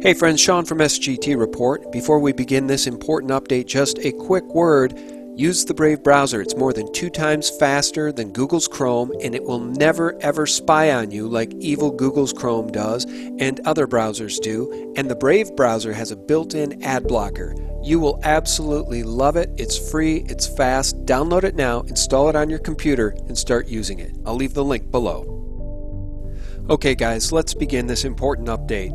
Hey friends, Sean from SGT Report. Before we begin this important update, just a quick word. Use the Brave browser. It's more than 2 times faster than Google's Chrome, and it will never ever spy on you like evil Google's Chrome does and other browsers do. And the Brave browser has a built-in ad blocker. You will absolutely love it. It's free, it's fast. Download it now, install it on your computer, and start using it. I'll leave the link below. Okay guys, let's begin this important update.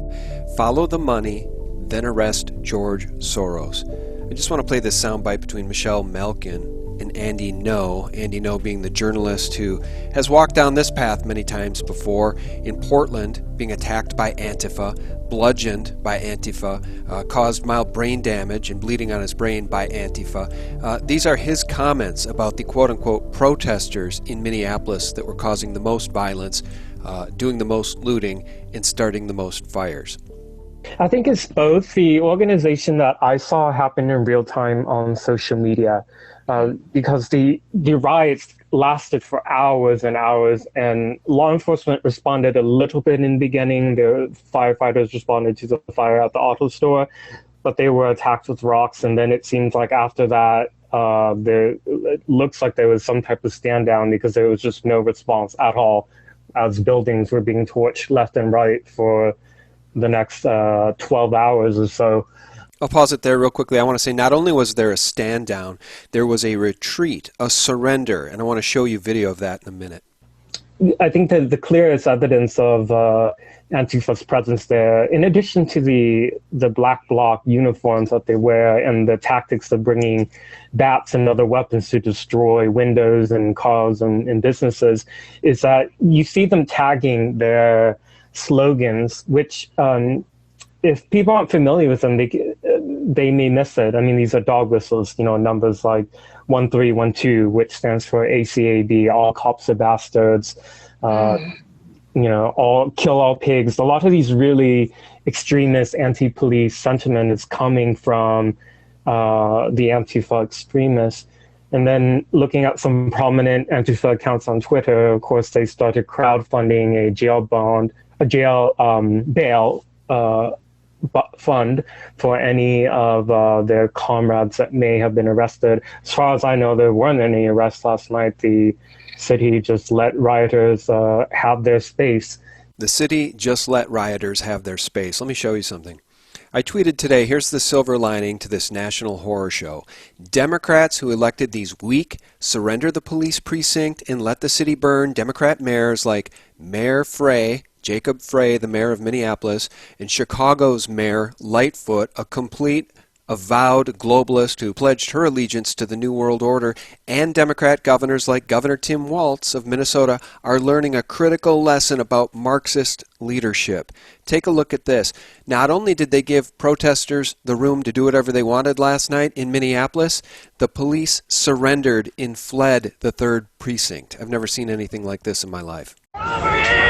Follow the money, then arrest George Soros. I just want to play this soundbite between Michelle Malkin and Andy Ngo. Andy Ngo being the journalist who has walked down this path many times before in Portland, being attacked by Antifa, bludgeoned by Antifa, caused mild brain damage and bleeding on his brain by Antifa. These are his comments about the quote-unquote protesters in Minneapolis that were causing the most violence, doing the most looting, and starting the most fires. I think it's both. The organization that I saw happen in real time on social media, because the riots lasted for hours and hours, and law enforcement responded a little bit in the beginning. The firefighters responded to the fire at the auto store, but they were attacked with rocks, and then it seems like after that, it looks like there was some type of stand down because there was just no response at all as buildings were being torched left and right for the next 12 hours or so. I'll pause it there real quickly. I want to say not only was there a stand down, there was a retreat, a surrender, and I want to show you video of that in a minute. I think that the clearest evidence of Antifa's presence there, in addition to the black bloc uniforms that they wear and the tactics of bringing bats and other weapons to destroy windows and cars and businesses, is that you see them tagging their slogans, which if people aren't familiar with them, they may miss it. I mean, these are dog whistles, numbers like 1312, which stands for ACAB, all cops are bastards, all kill all pigs. A lot of these really extremist anti-police sentiment is coming from the Antifa extremists. And then looking at some prominent Antifa accounts on Twitter, of course, they started crowdfunding a jail bail fund for any of their comrades that may have been arrested. As far as I know, there weren't any arrests last night. The city just let rioters have their space. The city just let rioters have their space. Let me show you something. I tweeted today, here's the silver lining to this national horror show. Democrats who elected these weak, surrender the police precinct and let the city burn, Democrat mayors like Mayor Frey, Jacob Frey, the mayor of Minneapolis, and Chicago's mayor Lightfoot, a complete avowed globalist who pledged her allegiance to the New World Order, and Democrat governors like Governor Tim Walz of Minnesota are learning a critical lesson about Marxist leadership. Take a look at this. Not only did they give protesters the room to do whatever they wanted last night in Minneapolis, the police surrendered and fled the 3rd precinct. I've never seen anything like this in my life. Over here!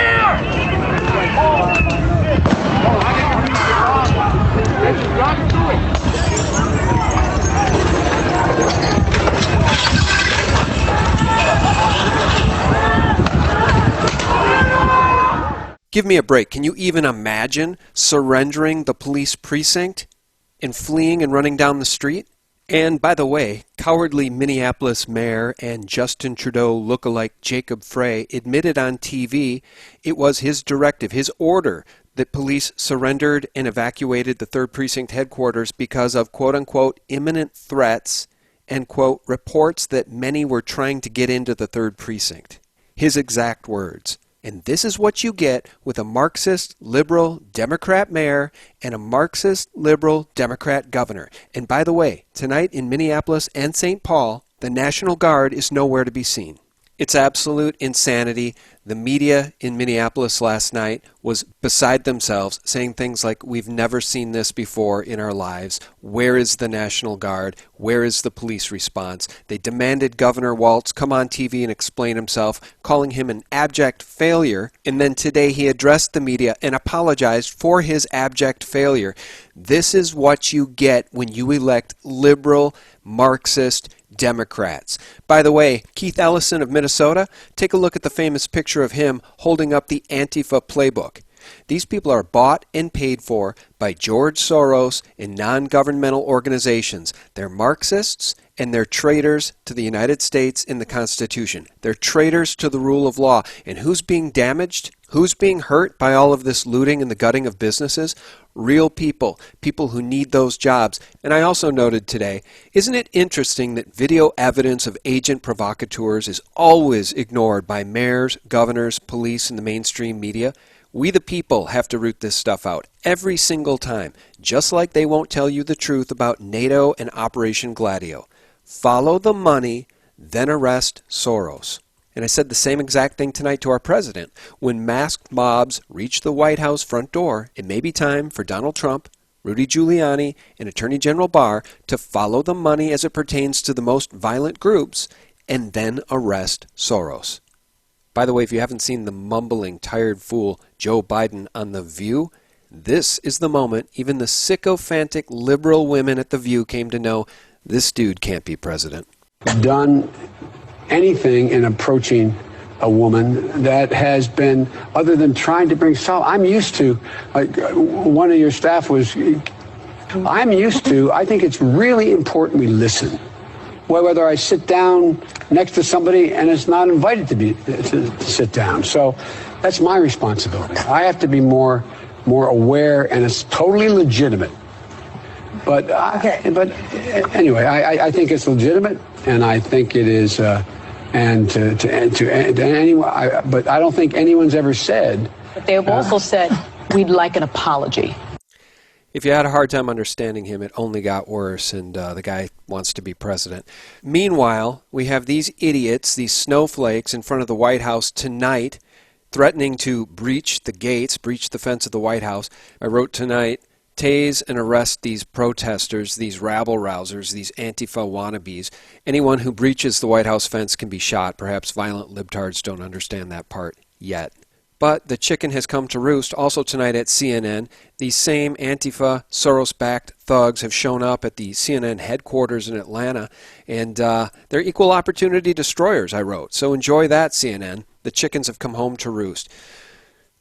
Give me a break. Can you even imagine surrendering the police precinct and fleeing and running down the street? And by the way, cowardly Minneapolis mayor and Justin Trudeau lookalike Jacob Frey admitted on TV it was his directive, his order, that police surrendered and evacuated the 3rd Precinct headquarters because of quote-unquote imminent threats and quote reports that many were trying to get into the 3rd Precinct. His exact words. And this is what you get with a Marxist, liberal, Democrat mayor and a Marxist, liberal, Democrat governor. And by the way, tonight in Minneapolis and St. Paul, the National Guard is nowhere to be seen. It's absolute insanity. The media in Minneapolis last night was beside themselves, saying things like, we've never seen this before in our lives. Where is the National Guard? Where is the police response? They demanded Governor Walz come on TV and explain himself, calling him an abject failure. And then today he addressed the media and apologized for his abject failure. This is what you get when you elect liberal, Marxist Democrats. By the way, Keith Ellison of Minnesota, take a look at the famous picture of him holding up the Antifa playbook. These people are bought and paid for by George Soros and non-governmental organizations. They're Marxists and they're traitors to the United States and the Constitution. They're traitors to the rule of law. And who's being damaged? Who's being hurt by all of this looting and the gutting of businesses? Real people, people who need those jobs. And I also noted today, isn't it interesting that video evidence of agent provocateurs is always ignored by mayors, governors, police, and the mainstream media? We the people have to root this stuff out every single time, just like they won't tell you the truth about NATO and Operation Gladio. Follow the money, then arrest Soros. And I said the same exact thing tonight to our president. When masked mobs reach the White House front door, it may be time for Donald Trump, Rudy Giuliani, and Attorney General Barr to follow the money as it pertains to the most violent groups and then arrest Soros. By the way, if you haven't seen the mumbling, tired fool Joe Biden on The View, this is the moment even the sycophantic liberal women at The View came to know this dude can't be president. Done anything in approaching a woman that has been, other than trying to bring solace. I'm used to, one of your staff was, I think it's really important we listen. Whether I sit down next to somebody and it's not invited to sit down. So that's my responsibility. I have to be more aware, and it's totally legitimate. But anyway, I think it's legitimate, and I think it is, and to anyone. But I don't think anyone's ever said. But they have also said we'd like an apology. If you had a hard time understanding him, it only got worse, and the guy wants to be president. Meanwhile, we have these idiots, these snowflakes, in front of the White House tonight, threatening to breach the gates, breach the fence of the White House. I wrote tonight, tase and arrest these protesters, these rabble-rousers, these Antifa wannabes. Anyone who breaches the White House fence can be shot. Perhaps violent libtards don't understand that part yet. But the chicken has come to roost. Also tonight at CNN, these same Antifa, Soros-backed thugs have shown up at the CNN headquarters in Atlanta, and they're equal opportunity destroyers, I wrote. So enjoy that, CNN. The chickens have come home to roost.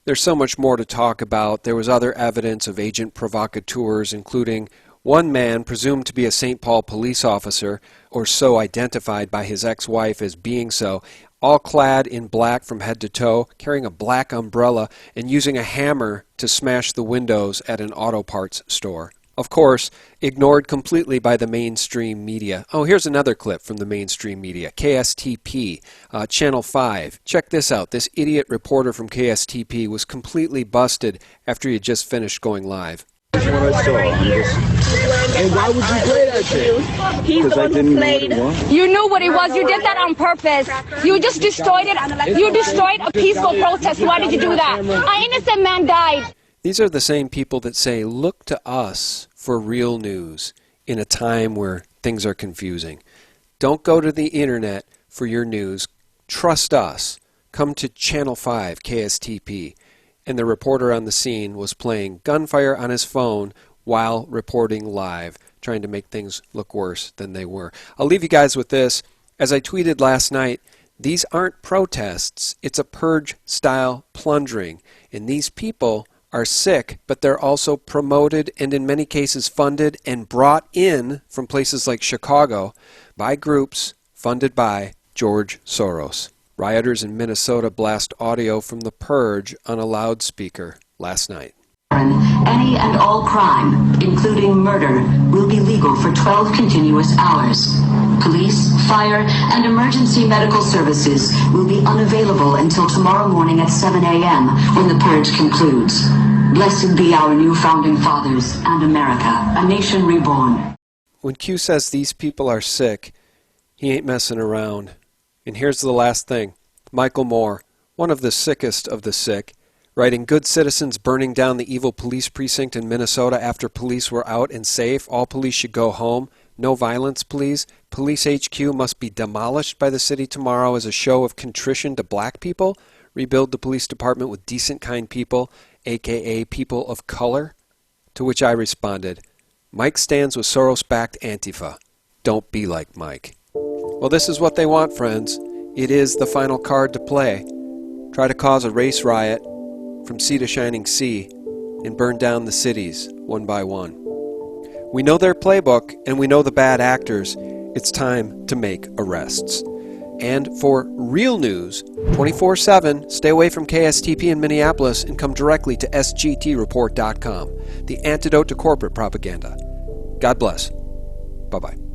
There's so much more to talk about. There was other evidence of agent provocateurs, including one man presumed to be a St. Paul police officer, or so identified by his ex-wife as being so, all clad in black from head to toe, carrying a black umbrella, and using a hammer to smash the windows at an auto parts store. Of course, ignored completely by the mainstream media. Oh, here's another clip from the mainstream media. KSTP, Channel 5. Check this out. This idiot reporter from KSTP was completely busted after he had just finished going live. What I saw. And why would you play that shit? He's the one who played. You knew what it was. You did that on purpose. You just destroyed it. You destroyed a peaceful protest. Why did you do that? An innocent man died. These are the same people that say, look to us for real news in a time where things are confusing. Don't go to the internet for your news. Trust us. Come to Channel 5, KSTP. And the reporter on the scene was playing gunfire on his phone while reporting live, trying to make things look worse than they were. I'll leave you guys with this. As I tweeted last night, these aren't protests. It's a purge-style plundering. And these people are sick, but they're also promoted and in many cases funded and brought in from places like Chicago by groups funded by George Soros. Rioters in Minnesota blast audio from the purge on a loudspeaker last night. Any and all crime, including murder, will be legal for 12 continuous hours. Police, fire, and emergency medical services will be unavailable until tomorrow morning at 7 a.m. when the purge concludes. Blessed be our new founding fathers and America, a nation reborn. When Q says these people are sick, he ain't messing around. And here's the last thing. Michael Moore, one of the sickest of the sick, writing, good citizens burning down the evil police precinct in Minnesota after police were out and safe. All police should go home. No violence, please. Police HQ must be demolished by the city tomorrow as a show of contrition to black people. Rebuild the police department with decent, kind people, a.k.a. people of color. To which I responded, Mike stands with Soros-backed Antifa. Don't be like Mike. Well, this is what they want, friends. It is the final card to play. Try to cause a race riot. from sea to shining sea and burn down the cities one by one. We know their playbook and we know the bad actors. It's time to make arrests. And for real news, 24/7, stay away from KSTP in Minneapolis and come directly to sgtreport.com, the antidote to corporate propaganda. God bless. Bye-bye.